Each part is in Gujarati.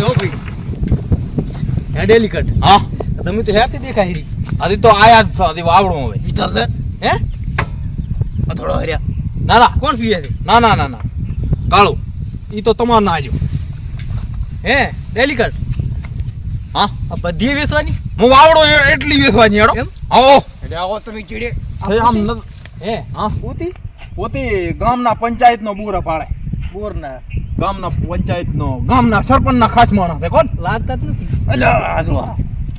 જો ભાઈ હે ડેલી કટ હા તમે તો હેરથી દેખાય રી આદી તો આયા જ છે વાવડું હવે ઈધર છે હે થોડો હર્યા ના ના કોણ પીએ છે ના ના ના ના કાળું ઈ તો તમાર ના આલ્યો હે ડેલી કટ હા આ બધી વેચવાની હું વાવડો એટલી વેચવાની હેડો એમ? આવો એટલે આવો તમે ચીડે આમ હે હા પૂતી પોતે ગામના પંચાયતનો બુરા પાડે બોરના ગામના પંચાયતનો ગામના સરપંચના ખાસ માણસ છે કોણ લાગતા જ નથી અલા જો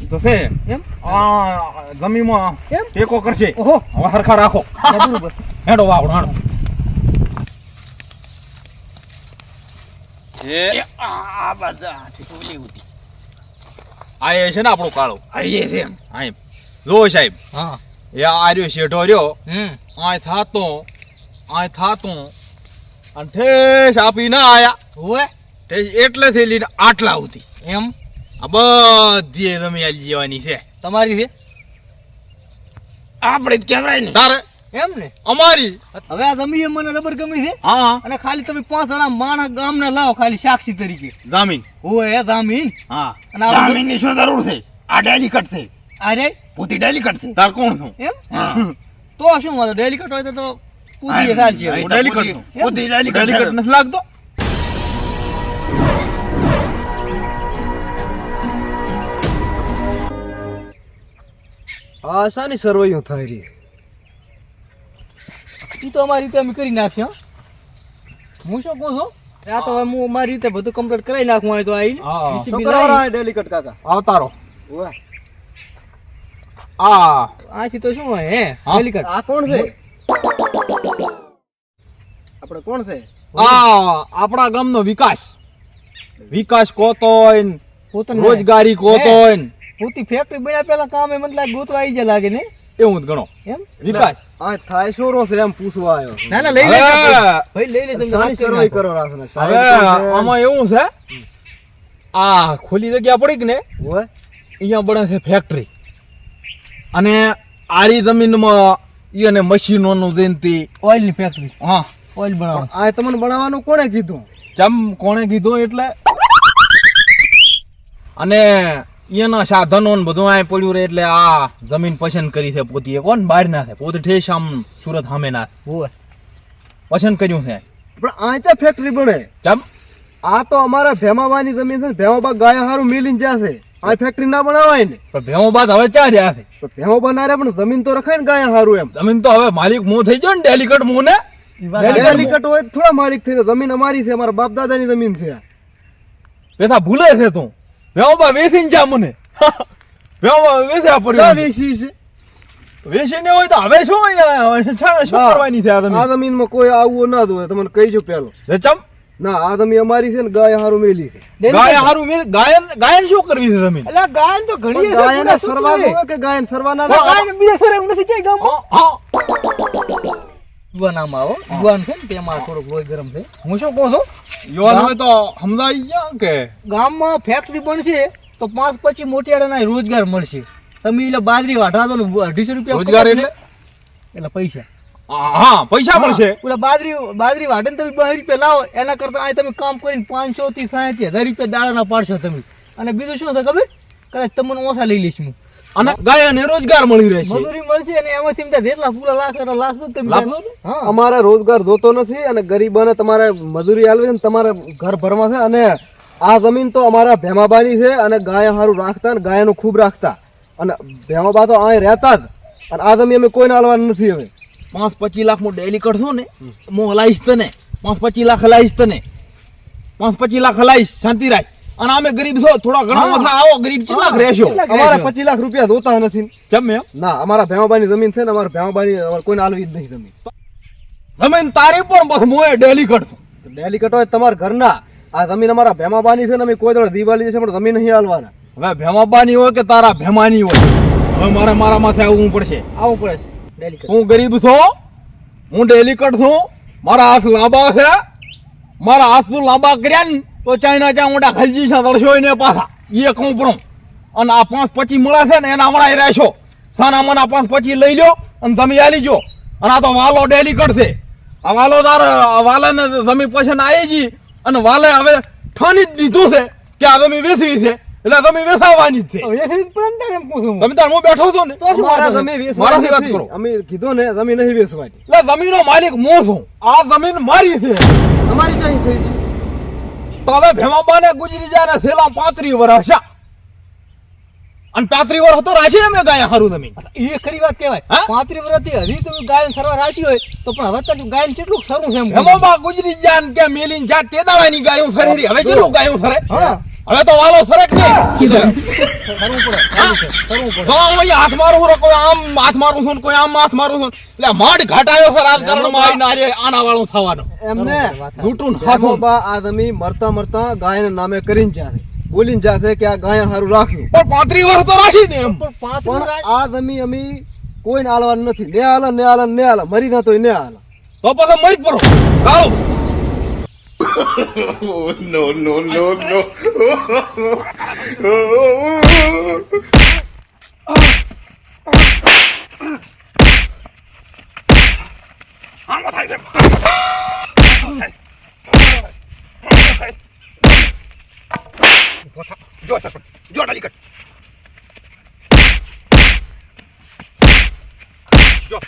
ઈ તો છે એમ આ જમીનમાં એમ ટેકો કરશે ઓહો હવે હરખા રાખો બરોબર હેડો વાવડો હેડો એ આ બધા ઠીકુલી ઉતી આ એ છે ને આપણો કાળો આઈએ છે એમ આમ જો સાહેબ હા એ આ રહ્યો શેઠો રહ્યો આય થાતો અને ઠેસ આપી ના આયા ઓય ઠેસ એટલેથી લઈને આટલા સુધી એમ આ બધી તમે આલી જવાની છે તમારી છે આપણે જ કેવરાય ને તારે એમ ને અમારી હવે આ જમીન મને રબર ગમી છે હા અને ખાલી તમે 5 જણા માણસ ગામને લાવો ખાલી સાક્ષી તરીકે જામીન ઓય હે જામીન હા અને આપણે જામીનની શું જરૂર છે આ ડેલી કટ છે અરે પોતી ડેલી કટ છે તાર કોણ છું એમ હા તો શું વાંધો ડેલી કટ હોય તો પૂરી સાલ છે હું ડેલી કટ છું. પોતી ડેલી કટ ડેલિકેટ નથી લાગતો આ શાની સરવૈયું થઈ રહી ઈ તો અમારી રીતે અમે કરી નાખશે હો. હું શું કહું છું આ તો હવે હું મારી રીતે બધું કમ્પ્લીટ કરાવી નાખું હોય તો આઈ હા. શું કરો રા ડેલિકેટ કાકા આવતારો ઓય આ આથી તો શું હોય હે હા. ડેલી કટ આ કોણ છે આપણે કોણ છે આ આપણા ગામનો વિકાસ કોતોય ને પોતાને રોજગારી કોતોય ને પોતી ફેક્ટરી બન્યા પેલા કામે મને લાગે ગોતવા આવી જાય લાગે ને એવું જ ગણો એમ વિકાસ આ થાય શોરો છે એમ પૂછવા આવ્યો ના ના લઈ લે હવે ભાઈ લઈ લે તમે શાની વાત કરી સરવૈ નાખો. કરો રાસને હવે સાહેબ કોણ છે? આમાં એવું છે આ ખુલ્લી જગ્યા પડી કે ને ઓય અહીંયા બને છે ફેક્ટરી અને આરી જમીનમાં ઈ અને મશીનોનું જયંતી ઓઇલ ની ફેક્ટરી હા ઓઇલ બનાવો આ તમને બનાવવાનું કોણે કીધું ચમ કોણે કીધું એટલે અને એના સાધનો ને બધું આ પડ્યું રહે એટલે આ જમીન પસંદ કરી છે પોતી કોણ બહાર ના છે પોતે ઠેસ આમ સુરત સામે ના ઓય પસંદ કર્યું છે પણ આ ક્યાં ફેક્ટરી બને ચમ આ તો અમારા ભેમાબાની જમીન છે ને ભેમાબા ગાય હારું મિલીને જશે આ ફેક્ટરી ના બનાવાય ને પણ ભેમો બાદ હવે ચા રહ્યા છે તો ભેમો બનારે પણ જમીન તો રખાય ને ગાય હારું એમ જમીન તો હવે માલિક હું થઈ ગયો ને ડેલિકેટ હું ને ઈ વાત ડેલી- ડેલિકેટ હોય તો થોડા માલિક થઈ જાય. જમીન અમારી છે અમારા બાપ દાદાની જમીન છે પેલા ભૂલે છે તું ભેમો બા વેચીને જા મને ભેમો બા વેચ્યા ક્યાં પડ્યું વેચી છે વેચીને હોય તો હવે શું અહીંયા હવે શું કરવાની છે આ આ જમીન જમીનમાં કોઈ આવવું ના જોઈએ તમને કહીજો પેલો લે ચમ ના આ જમીન અમારી છે ને ગાય હારું મેલી છે ડેલી ગાય કટ. હારું ગાયન શું કરવી છે જમીન અલા ગાયન તો ઘણી પણ ગાયને સરવા દો કે ગાયને સરવા ના દો ગાયન બીજા સરે એવું નથી ક્યાંય ગામમાં હા યુવાન આમાં આવો યુવાન છે ને તેમાં થોડોક લોહી ગરમ છે હું શું કહું છું યુવાન હોય તો સમજાઈ ગયા કે ગામમાં ફેક્ટરી બનશે તો 5-25 મોટિયાળાના રોજગાર મળશે તમે એટલે બાજરી વાઢવા દો ને 250 રૂપિયા રોજગાર કમાવો એટલે? ને, એટલે પૈસા હા પૈસા મળશે ઓલા બાજરી વાઢે ને તમે 2 રૂપિયા લાવો એના કરતા આ તમે કામ કરીને 500 થી 60,000 રૂપિયા દાડાના પાડશો તમે અને બીજું શું છે ખબર કદાચ તમને ઓછા લઈ લઈશ હું અને ગાયને રોજગાર મળી રહેશે મજૂરી મળશે અને એમાંથી એમ થાય જેટલા પૂરા લાખ એટલા લાખ દો તમે લાખ દો? હા અમારે રોજગાર જોતો નથી અને ગરીબોને તમારે મજૂરી આલવી છે ને તમારે ઘર ભરવા છે અને આ જમીન તો અમારા ભેમાબાની છે અને ગાય હારું રાખતા ને ગાયનું ખૂબ રાખતા અને ભેમાબા તો અહીં રહેતા જ અને આ જમીન અમે કોઈને આલવાની નથી હવે 5-25 લાખ હું ડેલી કરશો ને હું હલાઈશ તને 5-25 લાખ હલાઈશ તને 5-25 લાખ હલાઈશ શાંતિ રાખ અને અમે ગરીબ છો થોડા ઘણા મથા આવો ગરીબ કેટલાક રહેશો અમારે 25 લાખ રૂપિયા જોતા નથી જમ એમ ના અમારા ભેમાબાની જમીન છે ને અમારા ભેમાબાની કોઈને આલવી જ નહીં જમીન જમીન તારી પણ બસ મોએ ડેલી કરશું ડેલી કટો તમારા ઘરના આ જમીન અમારા ભેમાબાની છે ને અમે કોઈ દોડે દિવાળી જશે પણ જમીન નહીં હાલવાના હવે ભેમાબાની હોય કે તારા ભેમાની હોય હવે મારા માથે આવવું પડશે આવું પડે છે ડેલી કટ. હું ગરીબ છું હું ડેલી કટ છું મારા હાથ લાંબા છે મારા હાથ તું લાંબા કર્યા ને તો ચાઇના ચા ઊંડા ખલજી છે તળશો ને પાછા એ કહું પડું અને આ 5-25 મળે છે ને એના હમણાં રહેશો સાના મના 5-25 લઈ લો અને તમે આલી જો અને આ તો વાલો ડેલી કટશે આ વાલો તાર વાલાને જમી પસંદ આવી જી અને વાલે હવે ઠાની જ દીધું છે કે આ જમીન વેચવી છે એટલે જમીન વેચાવાની જ છે. હવે એ જ પણ તારે એમ પૂછું હું. તમે તાર હું બેઠો છો ને તો શું અમારા વાત જમીન વેચવાની મારાથી વાત નથી. કરો. અમે કીધું ને જમીન નહીં વેચવાની. એટલે જમીનનો માલિક હું છું. આ જમીન મારી છે. અમારી ચાહી થઈ ગઈ. તો હવે ભેમાબાને ગુજરી જાય ને છેલ્લા 35 વર્ષ છે. અને 35 વર્ષ તો રાશી ને મેં ગાય હારું જમીન. એ ખરી વાત કહેવાય. હા? 35 વર્ષથી હજી તમે ગાયન સરવા રાશી હોય તો પણ હવે તો ગાયન કેટલું સરું છે એમ કહું. ભેમાબા ગુજરી જાય ને કે મેલીન જાત તે દાડાની ગાયું સરેરી. હવે કેટલું ગાયું સરે? હા. હવે તો વાલો સરે કે નહીં? સરવું પડે સરવું પડે. તો હું અહીંયા હાથ મારું છું, કોઈ આમ હાથ મારું છું ને કોઈ આમ હાથ મારું છું. એટલે માડ ઘટાયો છે રાજકારણમાં આવીને આરે આના વાળું થવાનું. એમને ઘૂંટું ને હાથું. ભેમોબા આ જમીન મરતા મરતા ગાયના નામે કરીને જાશે. બોલીને જાશે કે આ ગાય હારું રાખજો. પણ 35 વર્ષ તો રાશી ને એમ. પણ 35 પણ વર્ષ આ જમીન અમે કોઈને આલવાનું નથી. ને આલે ને આલે ને આલે. મરી ના તોય ને આલે. તો પછી મરી પડો. ગાળો. No, no, no, no. આમાં થાય છે. જો સર, જો ડાલી કટ. જો.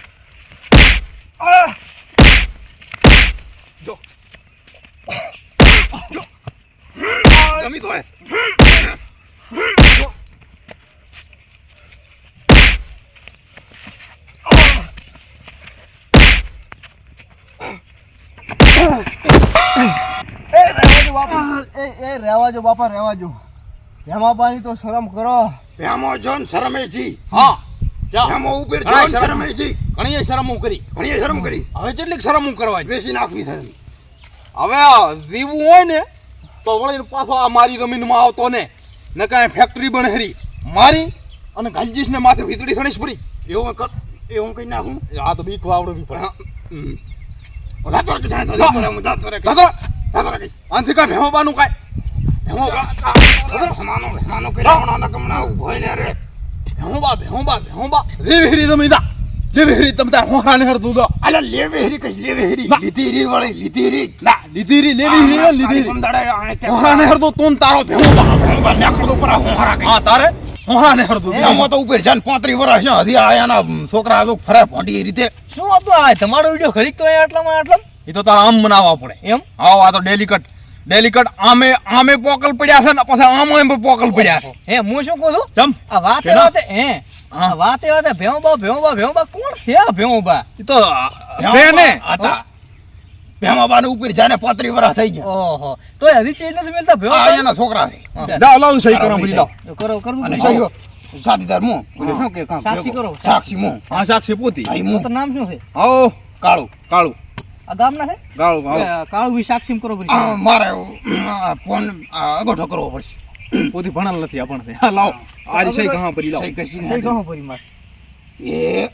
જો. જો. ગમી તો હે. જો. રહેવા જો બાપા રહેવા જો. ભેમાબાની તો શરમ કરો. ભેમો જોન શરમેજી. હા. જા. ભેમો ઉપર ઘણા જોન શરમ. શરમેજી. ઘણી શરમો કરી. ઘણી શરમ કરી. હવે કેટલીક શરમો કરવાની. બેસી નાખવી છે. હવે આ જીવવું હોય ને તો વળીને પાછો આ મારી જમીનમાં આવતો ને ન કાંઈ ફેક્ટરી બનહેરી મારી અને ગાંજીસ ને માથે વીજળી સણીશ પૂરી. એવું કર, એવું કઈ નાખું. આ તો બીક વાવડવી પડે. જાતો રે કે જાય જાતો રે હું જાતો રે કે દાદા જાતો રે કે આનથી કાંઈ ભેમાબાનું કાંઈ માનો કર્યા ના કમના ઉભો ને રે. ભેમોબા રેવેરી જમીદા રેવેરી તમ તાર હોરાને હરતું દો. અલા લેવે હેરી કશ લેવે હેરી ના. લીધી રી વળી લીધી રી ના લીધી રી લેવી રી લીધી રી કમદાડે આને કે હોરાને હરતું તું ને તારો ભેમોબા નેકડો પર હું હરા કે હા તારે હોરાને હરતું આમાં તો ઉપર જાન 35 વર્ષ છે હજી આયાના છોકરા આજો ફરે પોંડી રીતે શું હતું આ તમારો વિડિયો ઘડીક તો અહીંયા આટલામાં એ તો તારા આમ બનાવવા પડે એમ હા આ તો ડેલિકટ આમે પોકલ પડ્યા છે ને પછી આમ પોકલ પડ્યા છે હે હું શું કહું છું ચમ આ વાતે કેના? વાતે હે આ વાતે વાતે ભેમોબા કોણ છે આ ભેમોબા એ તો છે ને હતા ભેમાબાને ઉપર જાને 35 વર્ષ થઈ ગયા ઓહો તોય હજી ચેન્જ નથી મળતા આ ભેમોબા એના છોકરા છે લાવ લાવ સહી કરો બધી લાવ કરો કરવું અને પડશે. સહી સાથીદાર હું ઓલે શું કે કામ સાક્ષી કરો. સાક્ષી હું હા સાક્ષી પોતી આઈ તો હું નામ શું છે આવો કાળું આ ગામના છે ગાળો આવો કાળું બી સાક્ષી કરો પડી આ મારે ફોન અગોઠો કરવો પડશે પોતી ભણેલ નથી આપણને હા લાવ આ સહી કહાં પરી લાવ સહી કશી સહી નહીં કહો પડી માર એ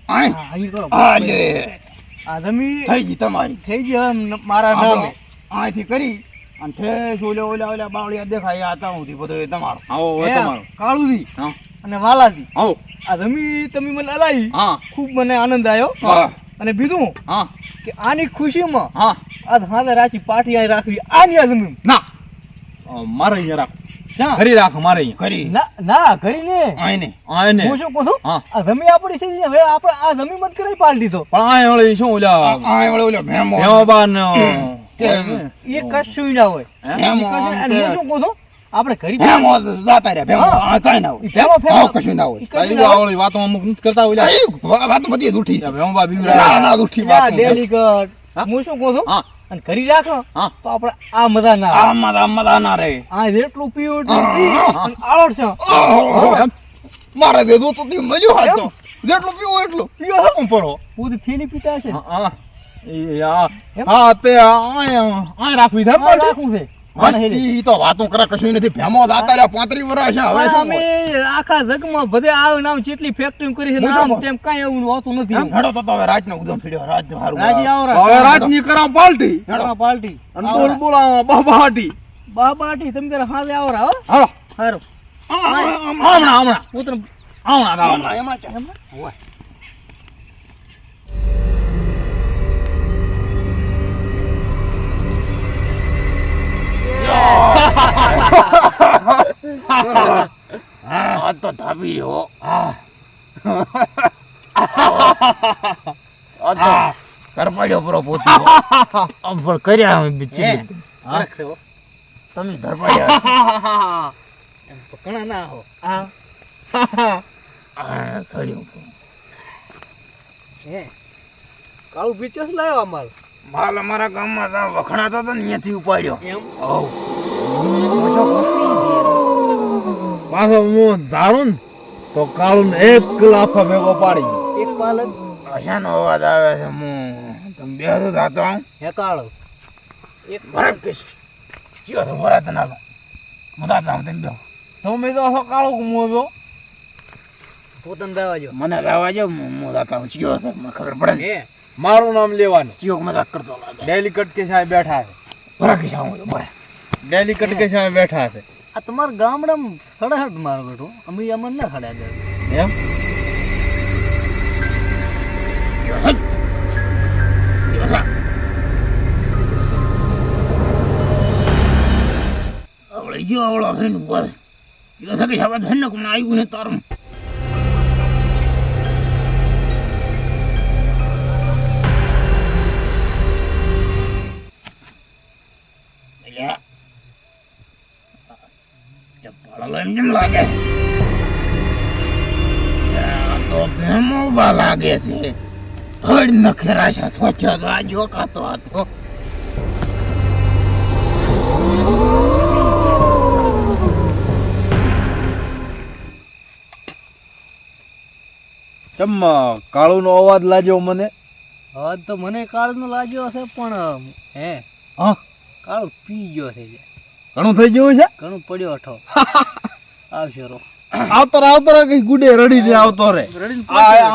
આય હા અહીં કરો આ લે આ જમી થઈ ગઈ તમારી થઈ ગઈ હવે મારા નામે અહીંથી કરી અને ઠેસ ઓલા બાવળિયા દેખાય આ ત્યાં સુધી બધું તમારું આવો હવે તમારો કાળુજી હા અને વાલાજી આવો આ જમી તમે મને અલાઈ હા ખૂબ મને આનંદ આવ્યો હા અને બીજું હા કે આની ખુશીમાં હા આજ હાથે રાચી પાટી અહીં રાખવી આની આ જમીન ના મારે અહીંયા રાખ જા ઘરી રાખ મારે અહીંયા કરી ના ઘરી ને આઈને આને હું શું કહું છું હા. આ જમી આપણી છે ને, હવે આપણે આ જમી મત કરી પાડી દીધો પણ આ વળી શું ઓલા આય ઓલો ભેમો ભેમાબાન એ કશું ના હોય ભેમો અને હું શું કહું છું આપણે ઘરી ભેમો જાતા રહ્યા ભેમો હા. આ કાંઈ ના હોય ભેમો ફેમો આવું કશું ના હોય ઈ કશું ના હોય. વાતો અમુક નથી કરતા ઓલા આ વાત બધી જૂઠી છે ભેમાબા ના બીવરા ના જૂઠી આ વાત ડેલીગઢ હા? હું શું કહું છું હા અને ઘરી રાખો હા તો આપણે આ મજા ના આવે. આમાં ના રહે આ જેટલું પીવું એટલું પી અને આળસ એમ? મારે દે દો તો તે મળ્યો હાથ તો જેટલું પીવો એટલું પીવો છો? પરો પૂરી થેલી પીતા હશે ને? હા હા તે આ રાખવી છે આ રાખવું છે આ હેરી. મસ્તી તો વાતો કરે કશું નથી ભેમો જાતા રહ્યા 35 વર્ષ છે હવે શું અમે હોય? આખા જગમાં બધે આવ નામ જેટલી ફેક્ટરી કરી છે હું નામ શું તેમ કાંઈ એવું હોતું નથી હેડો તો હવે રાતનો ઉદમ ફીડ્યો રાત હારું રાજી આવો હવે રાજની કરા પાલટી હા, પાર્ટી અને બોલ બોલા બાબાટી બાબાટી તમે જરા હાલે આવો હો હાલો સારું હમણાં હું તને એમાં ચા. હોય. આ તો ધાબી રહ્યો. હા આ તો ધરપાડ્યો પૂરો પોતી આમ પણ કર્યા અમે બિચારી. કડક છે હો. તમે ધરપાડ્યા એમ પકણા ના હો. આ સડ્યો હે કાળું પીચસ લાવ્યો અમાર માલ અમારા ગામમાં તો વખણાતો તો ને અહીંયાથી ઉપાડ્યો. એમ હવ પાછો હું ધારું ને તો કાળું એક લાફા ભેગો પાડી ગયો. એક પાલક અશાનો અવાજ આવે છે. હું તમે બેસો થાતો આવું હે કાળો એક બરાબર કહીશ. કયો તો ભરાત ના લો મદાતા હું તમે બેહો. તમે તો આખો કાળો કુમો છો. પોતાને દાવા જો મને લાવવા જાવ હું દાતા હું ચિયો છે મને ખબર પડે ને. હે મારું નામ લેવાનું. ચિયો મજાક કરતો લાગે. ડેલી કટકે સાહેબ બેઠા છે. ભરા કહીશ આવું બરા. ડેલી કટકે સાહેબ બેઠા છે. આ તમારા ગામડામાં સડાહટ મારો બેઠો અમે અમર ના ખડ્યા દે એમ આવડે ગયો આવડો થઈને ઉભો છે. યો છે કે સાહેબ ધન કોણ આવ્યું ને તારું. ચપ્પલ એમ જેમ લાગે. આ તો ભેમો ઉભા લાગે છે. થોડી નખેરા છે સોચ્યો તો આ જો કાતો હતો. ચમ કાળું નો અવાજ લાગ્યો મને. હવે તો મને કાળનો લાગ્યો હશે પણ હે હા કાળો પી ગયો છે જે. ઘણું થઈ ગયું છે. ઘણું પડ્યો અઠો આવશે રો આવતો રે કઈ ગુડે રડીને આવતો રે. રડીને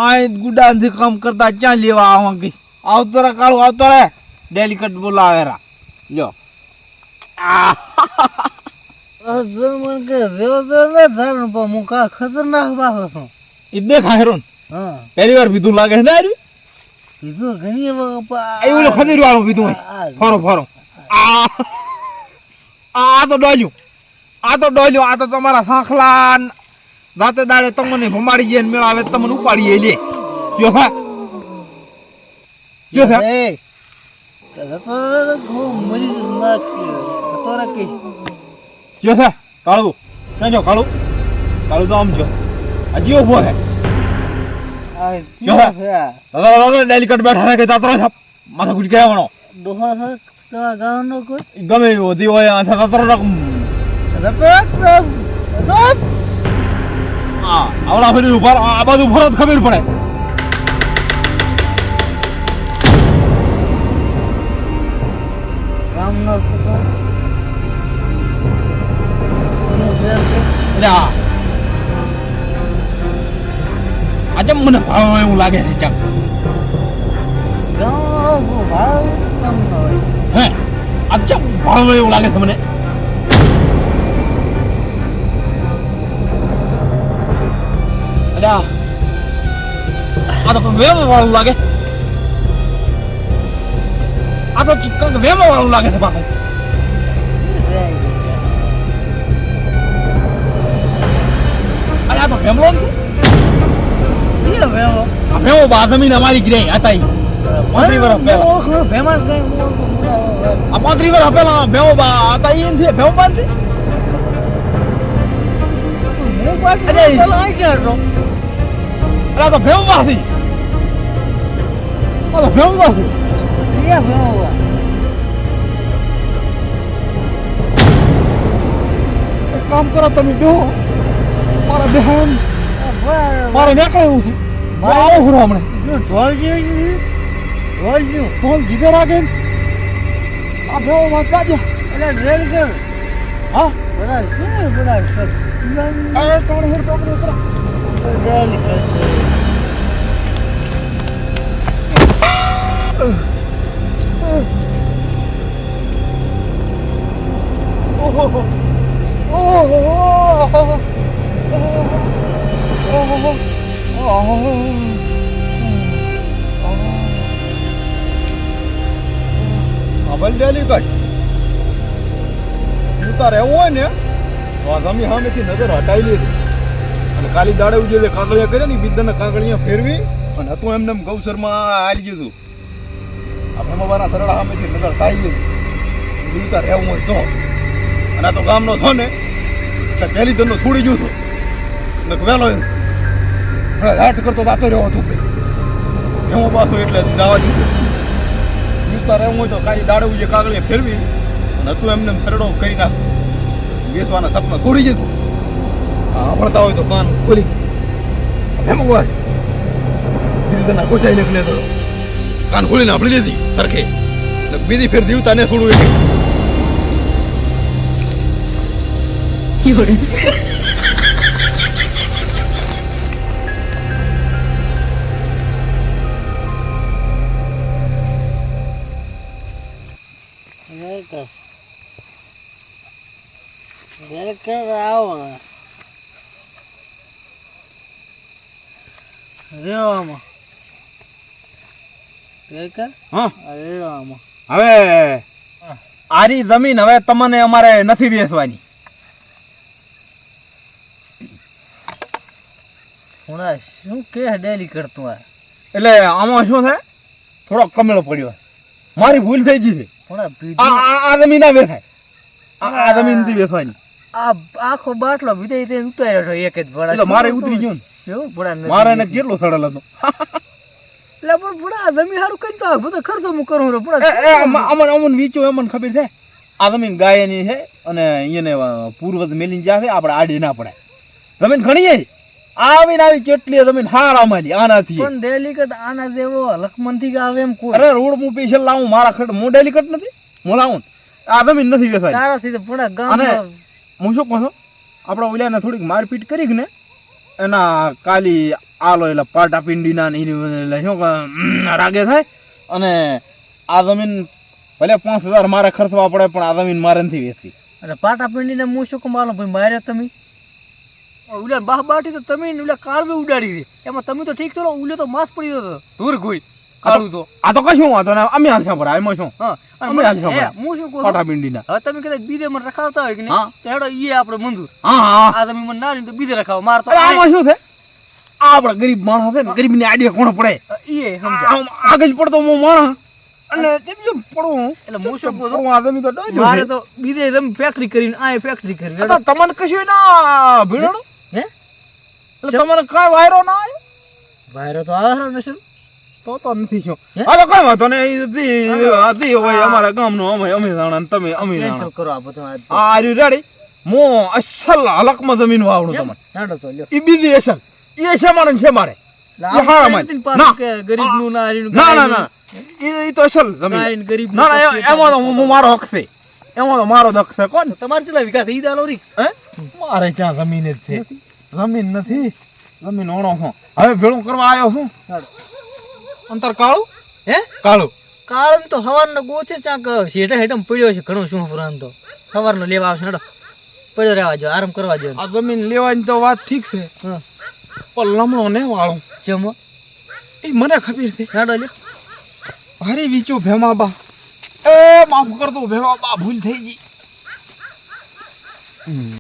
આ ગુડાથી કામ કરતા ક્યાં લેવા આવા કઈ આવતો રે કાળું આવતો રે. ડેલી કટ બોલાવે રા લ્યો. મને કે રેવો તો ન ધારણ પણ હું કા ખતરનાક બાસો છું. ઈ દેખાય રો. હા પહેલી વાર પીધું લાગે છે ને આર્યું. કીધું ઘણી એ ઓલો ખદીર વાળું પીધું હશે. ફરો ફરો. આ તો ડોલ્યું. આ તો તમારા સાંખલા દાંતે દાડે તમને ભમાડી જાય ને મેળા આવે તમને ઉપાડીએ લે. કયો હા કયો હા કયો છે કાળું ક્યાં જો કાળું તો આમ જો હજી ઉભો હે. દાદા ડેલી કટ બેઠા રહે કે તાતરો છાપ માથા ગુજ ગયા વણો ગમે એવું હોતી હોય આ તાતરો રકમ હા આવડા ફરી ઉભા આ બાજુ ઉભો તો ખબર પડે. આજે મને ભાવ એવું લાગે છે ચાલ હે આજે ભાવ એવું લાગે છે મને. આ તો વેમ વાળું લાગે. આ તો ચિકન વેમ વાળું લાગે છે પાછું. અરે આ તો ભેમલો નથી. આ ભેમો બા જમીન અમારી ગઈ હતા 35 વર્ષ પહેલા. આ 35 વર્ષ પહેલા ભેમો બા હતા ઈ નથી ભેમો બા નથી. અરે તો ભેમો બા હતી. આ તો ભેમો બા હતી. એક કામ કરો તમે બેહો મારા બેહાન મારે ને કહ્યું છે આવો ખરો હમણાં ઢોલ જીધે રાખે આ ભેવો વાત કાજે હા અરે ત્રણ હેર પકડો કરો ડેલી કટ રહેવું હોય ને તો આ જમી સામેથી નજર હટાવી લીધી અને કાલી દાડે ઉજે જે કાગળિયા કરે ને બિદ્દરના કાગળિયા ફેરવી અને હતું એમને એમ ગૌસરમાં આલી દીધું. આ ભેમાબાના તરડા સામેથી નજર હટાવી લીધી. જીવતા રહેવું હોય તો. અને આ તો ગામનો છો ને એટલે પહેલી દરનો છોડી ગયું છું ને વહેલો રાટ કરતો જાતો રહ્યો હતો એમાં પાછો એટલે જવા દીધું. જીવતા રહેવું હોય તો કાલી દાડે ઉજે કાગળિયા ફેરવી અને હતું એમને એમ સરડો કરી નાખ બેસવાના સપના છોડી જતું. ભણતા હોય તો કાન ખોલી એમ હોય દિલના ગોચાઈ નીકળે તો કાન ખોલીને આપણી લીધી સરખે બીજી ફેર જીવતા ને છોડવું એટલે હા હવે આરી જમીન હવે તમને અમારે નથી વેચવાની. શું કે ડેલી કરતું આ એટલે આમાં શું છે થોડો કમેળો પડ્યો મારી ભૂલ થઈ ગઈ છે. આ જમીન ના વેચાય આ જમીન નથી વેચવાની. આ આખો બાટલો વિદાય તે ઉતાર્યો એક જ ભડા એટલે મારે ઉતરી ગયું શું ભડા ને મારે એને કેટલો સડેલ હતો. એટલે પણ ભડા જમીન સારું કઈ તો બધો ખર્ચો હું કરું રે અમન વીચો અમને ખબર છે આ જમીન ગાયની છે અને એને પૂર્વજ મેલીને જ્યાં છે આપણે આડી ના પડે. જમીન ઘણી આવીને આવી ચેટલી જમીન હારા માલી આનાથી પણ ડેલિકેટ આના જેવો લખમણ થી આવે એમ કોઈ અરે રોડ હું પૈસા લાવું મારા ખડ હું ડેલિકેટ નથી હું લાવું આ જમીન નથી વેચાય તારાથી તો પૂરા ગામ અને હું શું કહું છું આપણે ઓલાને થોડીક મારપીટ કરી ને એના કાલી આલો એટલે પાટા પિંડીના ને શું રાગે થાય અને આ જમીન ભલે 5000 મારે ખર્ચવા પડે પણ આ જમીન મારે નથી વેચવી. અને પાટા પિંડીને હું શું કમાલો ભાઈ માર્યા તમે ઉલ્યા બાહ બાટી તો તમે ઉલ્યા કાળવે ઉડાડી દે એમાં તમે તો ઠીક છો ઉલ્યો તો માસ પડી જતો ઢોર કોઈ કાળું તો આ તો કશું વાંધો ને અમે હાલશા પડે એમાં શું હા અમે હાલશા પડે હું શું કહું પાટા પિંડીના હવે તમે કદાચ બીજે મને રખાવતા હોય કે નહીં તો હેડો ઈ આપણે મંજૂર. હા હા આ તમે મને ના તો બીજે રખાવો માર તો આમાં શું છે આપણે ગરીબ માણસ છે ને ગરીબની આઈડિયા કોણ પડે ઈ સમજા આગળ પડતો હું માણસ અને જેમ પડું એટલે હું શું કહું આ જમીન તો મારે તો બીજે રમ ફેક્ટરી કરીને આ ફેક્ટરી કરી તો તમને કશું ના ભીડો હે એટલે તમને કઈ વાયરો ના આવે વાયરો તો આવે નસલ તો નથી શું આ તો કઈ વાંધો ને હતી હોય અમારા ગામનો અમે જાણા તમે અમે કેન્સલ કરો આ બધું આ યુ રેડી મો અસલ હલકમાં જમીન વાવડું તમને નાડો તો લ્યો ઈ બીજી અસલ ઈ છે મારે છે મારે હારા મારે ગરીબ નું ના ના ના ના ઈ તો અસલ જમીન ગરીબ ના ના એમાં તો મારો હક છે એમાં તો મારો હક છે કોણ તમારે કેટલા વિકાસ ઈ દાલો રી હે મારે ક્યાં જમીન જ છે જમીન નથી જમીન ઓણો હું હવે ભેળું કરવા આવ્યો છું અંતર કાળું હે કાળું કાળન તો સવારનો ગોચે ચાક શેઠા હેઠમ પડ્યો છે ઘણો શું પુરાણ તો સવારનો લેવા આવશે હેડો પડ્યો રહેવા જો આરામ કરવા જો આ જમીન લેવાની તો વાત ઠીક છે હા પણ લમણો ને વાળું જમો એ મને ખબર છે હેડો લ્યો ભારી વીચો ભેમાબા એ માફ કરતો ભેમાબા ભૂલ થઈ ગઈ